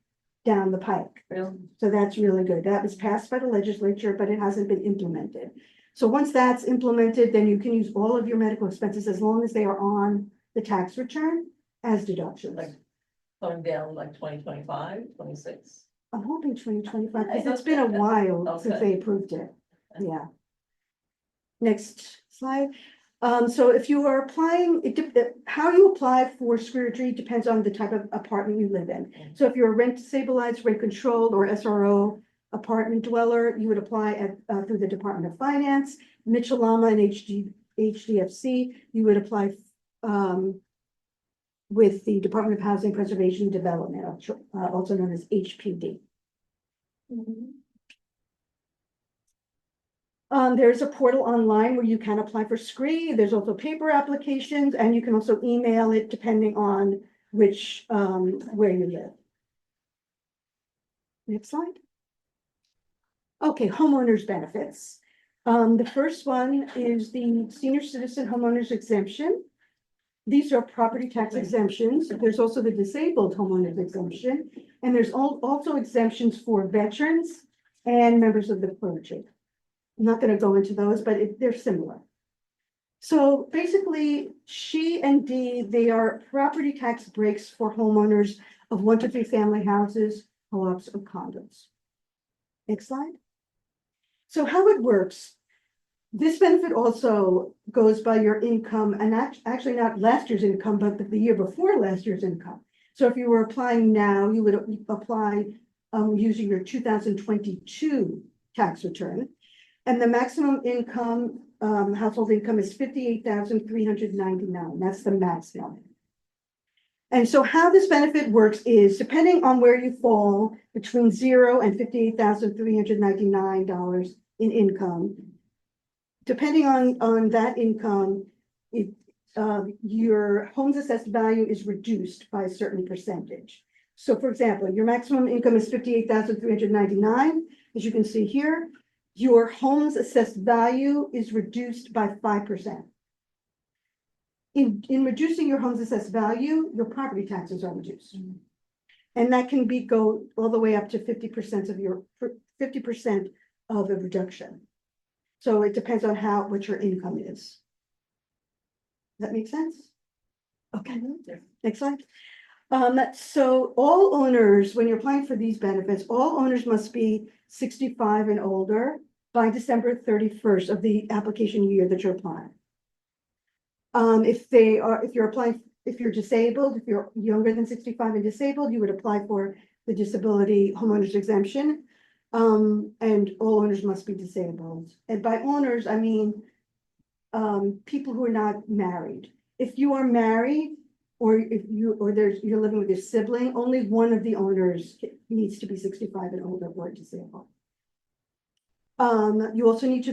down the pike. Really? So that's really good. That was passed by the legislature, but it hasn't been implemented. So once that's implemented, then you can use all of your medical expenses as long as they are on the tax return as deductions. Like going down like 2025, 26. I'm hoping 2025, Yeah, because it's been a while since okay. they approved it. Yeah. Next slide. So if you are applying, how you apply for Scree depends on the type of apartment you live in. So if you're a rent stabilized, rent controlled, or SRO apartment dweller, you would apply through the Department of Finance. Mitchell Llama and HDFC, you would apply with the Department of Housing Preservation and Development, also known as HPD. There's a portal online where you can apply for Scree. There's also paper applications, and you can also email it depending on which, where you live. Next slide. Okay, homeowners benefits. The first one is the senior citizen homeowners exemption. These are property tax exemptions. There's also the disabled homeowners exemption, and there's also exemptions for veterans and members of the clergy. I'm not going to go into those, but they're similar. So basically, C and D, they are property tax breaks for homeowners of 1 to 3 family houses, co-ops, or condos. Next slide. So how it works, this benefit also goes by your income, and actually not last year's income, but the year before last year's income. So if you were applying now, you would apply using your 2022 tax return. And the maximum income, household income is $58,399. That's the maximum. And so how this benefit works is depending on where you fall between $0 and $58,399 in income, depending on that income, your home's assessed value is reduced by a certain percentage. So for example, your maximum income is $58,399, as you can see here. Your home's assessed value is reduced by 5%. In reducing your home's assessed value, your property taxes are reduced. And that can go all the way up to 50% of your 50% of a reduction. So it depends on what your income is. Does that make sense? Okay, next slide. So all owners, when you're applying for these benefits, all owners must be 65 and older by December 31st of the application year that you're applying. If you're applying, if you're disabled, if you're younger than 65 and disabled, you would apply for the disability homeowners exemption. And all owners must be disabled. And by owners, I mean, people who are not married. If you are married, or if you, or you're living with your sibling, only one of the owners needs to be 65 and older or disabled. You also need to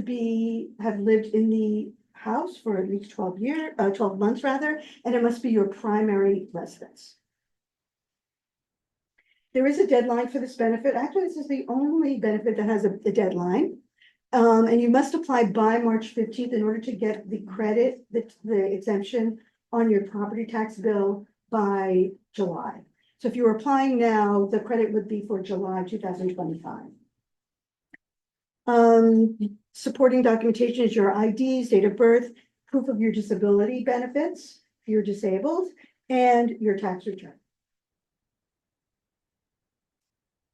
have lived in the house for at least 12 months rather, and it must be your primary residence. There is a deadline for this benefit. Actually, this is the only benefit that has a deadline. And you must apply by March 15th in order to get the credit, the exemption on your property tax bill by July. So if you were applying now, the credit would be for July 2025. Supporting documentation is your IDs, date of birth, proof of your disability benefits, if you're disabled, and your tax return.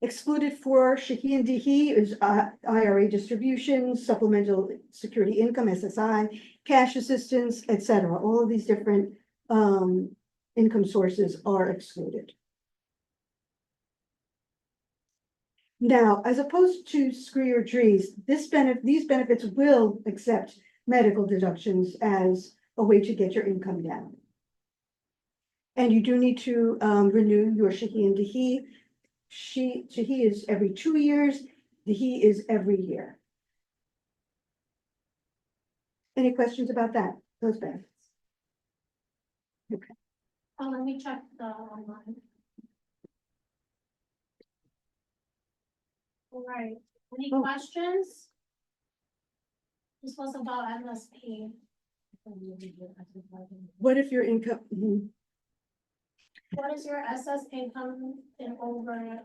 Excluded for Shahi and Dihi is IRA distributions, supplemental security income, SSI, cash assistance, etc. All of these different income sources are excluded. Now, as opposed to scree or drees, these benefits will accept medical deductions as a way to get your income down. And you do need to renew your Shahi and Dihi. Shahi is every 2 years, Dihi is every year. Any questions about that, those benefits? Okay. Let me check the online. All right, any Oh. questions? This was about MSP. What if your income, What is your SS income is over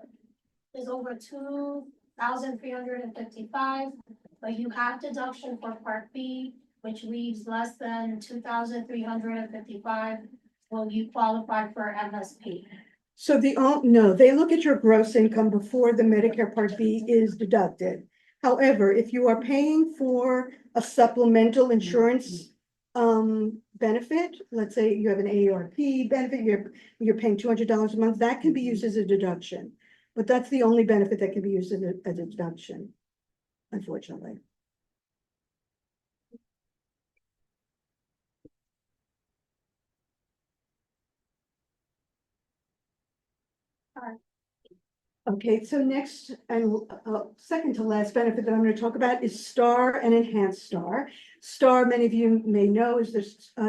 2,355, but you have deduction for Part B, which leaves less than 2,355. Will you qualify for MSP? so no, they look at your gross income before the Medicare Part B is deducted. However, if you are paying for a supplemental insurance benefit, let's say you have an AARP benefit, you're paying $200 a month, that can be used as a deduction. But that's the only benefit that can be used as a deduction, unfortunately. Okay, so next and second to last benefit that I'm going to talk about is STAR and Enhanced STAR. STAR, many of you may know, is the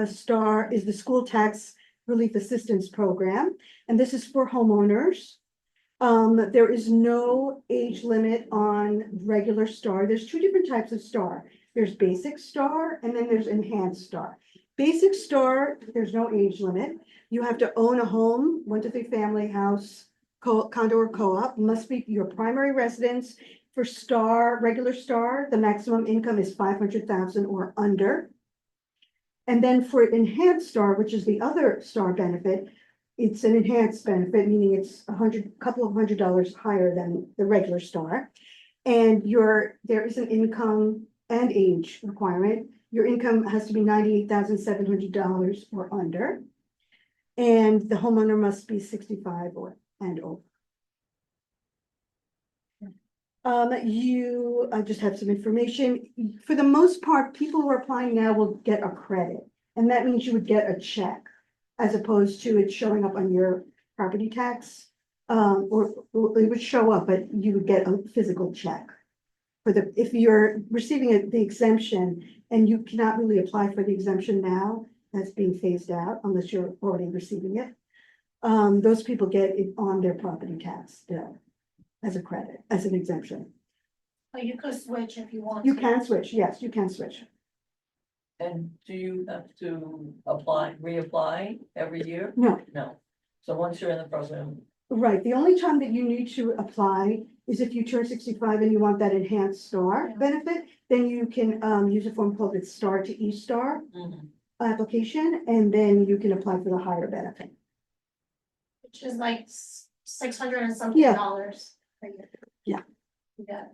STAR is the School Tax Relief Assistance Program, and this is for homeowners. There is no age limit on regular STAR. There's two different types of STAR. There's Basic STAR and then there's Enhanced STAR. Basic STAR, there's no age limit. You have to own a home, 1 to 3 family house, condo or co-op, must be your primary residence. For STAR, regular STAR, the maximum income is 500,000 or under. And then for Enhanced STAR, which is the other STAR benefit, it's an enhanced benefit, meaning it's couple of $100 higher than the regular STAR. And there is an income and age requirement. Your income has to be $98,700 or under. And the homeowner must be 65 and older. I just have some information. For the most part, people who are applying now will get a credit. And that means you would get a check as opposed to it showing up on your property tax. Or it would show up, but you would get a physical check. If you're receiving the exemption and you cannot really apply for the exemption now, that's being phased out unless you're already receiving it. Those people get it on their property tax bill as a credit, as an exemption. But you could switch if you want. You to. can switch, yes, you can switch. And do you have to reapply every year? No, No. So once you're in the program, right, the only time that you need to apply is if you turn 65 and you want that enhanced STAR benefit, then you can use a form called the STAR to eSTAR application, and then you can apply for the higher benefit. which is like $600 and something Yeah. dollars. a year. Yeah. Yeah.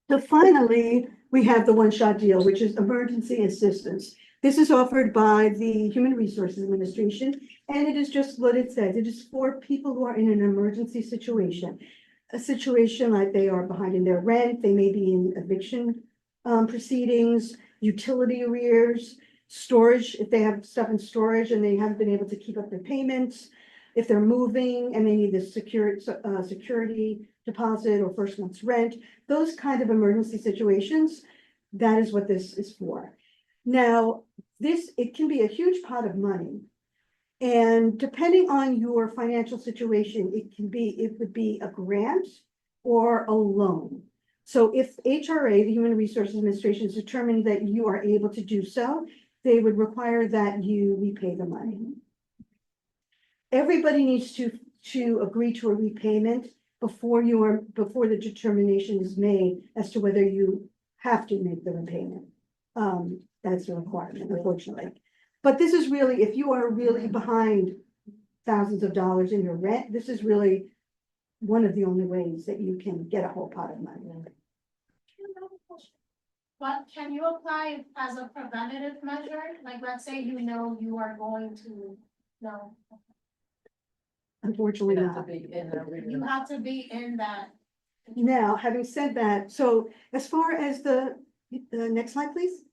So finally, we have the one-shot deal, which is emergency assistance. This is offered by the Human Resources Administration, and it is just what it says. It is for people who are in an emergency situation. A situation like they are behind in their rent, they may be in eviction proceedings, utility arrears, storage, if they have stuff in storage and they haven't been able to keep up their payments, if they're moving and they need the security deposit or first month's rent, those kind of emergency situations, that is what this is for. Now, it can be a huge pot of money. And depending on your financial situation, it would be a grant or a loan. So if HRA, the Human Resources Administration, is determined that you are able to do so, they would require that you repay the money. Everybody needs to agree to a repayment before the determination is made as to whether you have to make the repayment. That's a requirement, unfortunately. But this is really, if you are really behind thousands of dollars in your rent, this is really one of the only ways that you can get a whole pot of money. But can you apply as a preventative measure? Like, let's say you know you are going to, no, Unfortunately You have to not. be in there with you it. have to be in that. Now, having said that, so as far as the next slide, please.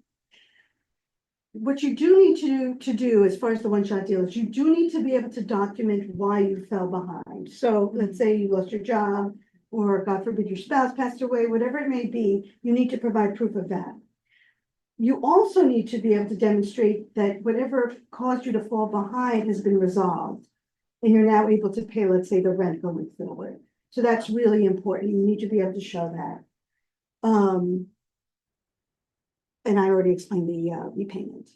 What you do need to do as far as the one-shot deal is you do need to be able to document why you fell behind. So let's say you lost your job, or God forbid your spouse passed away, whatever it may be, you need to provide proof of that. You also need to be able to demonstrate that whatever caused you to fall behind has been resolved. And you're now able to pay, let's say, the rent going forward. So that's really important. You need to be able to show that. And I already explained the repayment.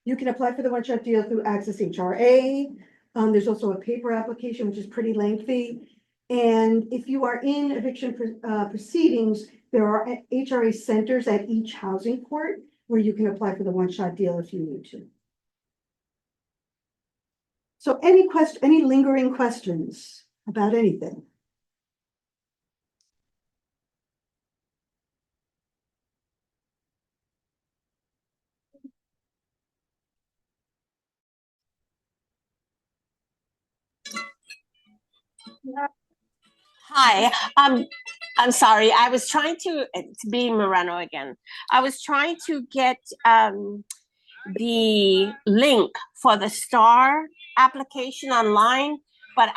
You can apply for the one-shot deal through Access HRA. There's also a paper application, which is pretty lengthy. And if you are in eviction proceedings, there are HRA centers at each housing court where you can apply for the one-shot deal if you need to. So any lingering questions about anything? Hi, I'm sorry. I was trying to be Moreno again. I was trying to get the link for the STAR application online, but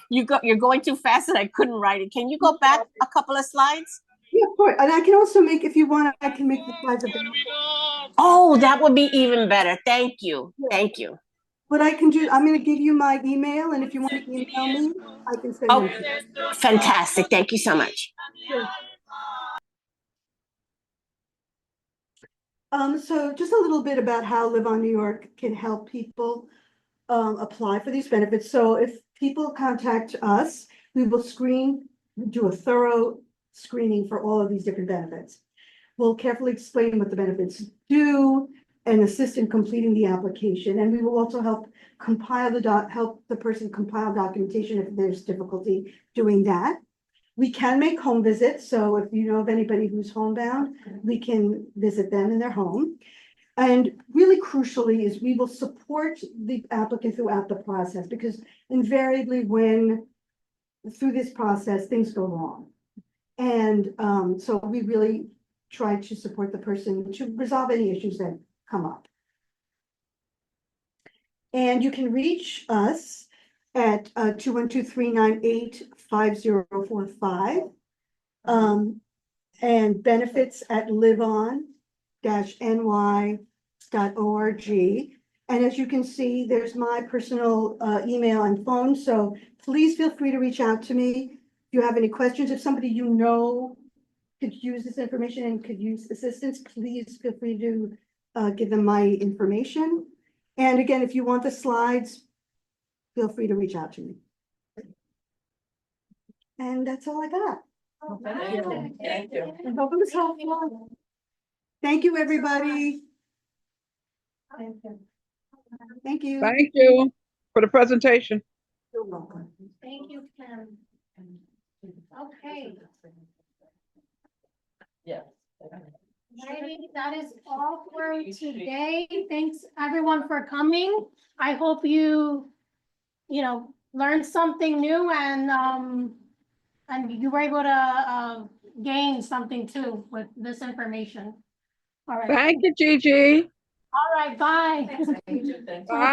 you're going too fast and I couldn't write it. Can you go back a couple of slides? Yeah, of course. And I can also make, if you want, I can make the slides available. Oh, that would be even better. Thank you. Thank you. What I can do, I'm going to give you my email, and if you want to email me, I can send Oh, them to you. fantastic. Thank you so much. Sure. So just a little bit about how LiveOn New York can help people apply for these benefits. So if people contact us, we will do a thorough screening for all of these different benefits. We'll carefully explain what the benefits do and assist in completing the application. And we will also help help the person compile documentation if there's difficulty doing that. We can make home visits. So if you know of anybody who's homebound, we can visit them in their home. And really crucially is we will support the applicant throughout the process, because invariably through this process, things go wrong. And so we really try to support the person to resolve any issues that come up. And you can reach us at 212-398-5045 and benefits at liveon-ny.org. And as you can see, there's my personal email and phone. So please feel free to reach out to me. If you have any questions, if somebody you know could use this information and could use assistance, please feel free to give them my information. And again, if you want the slides, feel free to reach out to me. And that's all I got. Thank you. Thank you. I hope it was helpful. Thank you, everybody. Thank you. Thank you. for the presentation. You're welcome. Thank you, Kim. Okay. Yeah. Alrighty, that is all for today. Thanks everyone for coming. I hope you learned something new and you were able to gain something too with this information. All right, Thank you, Gigi. all right, bye. Thanks. Bye.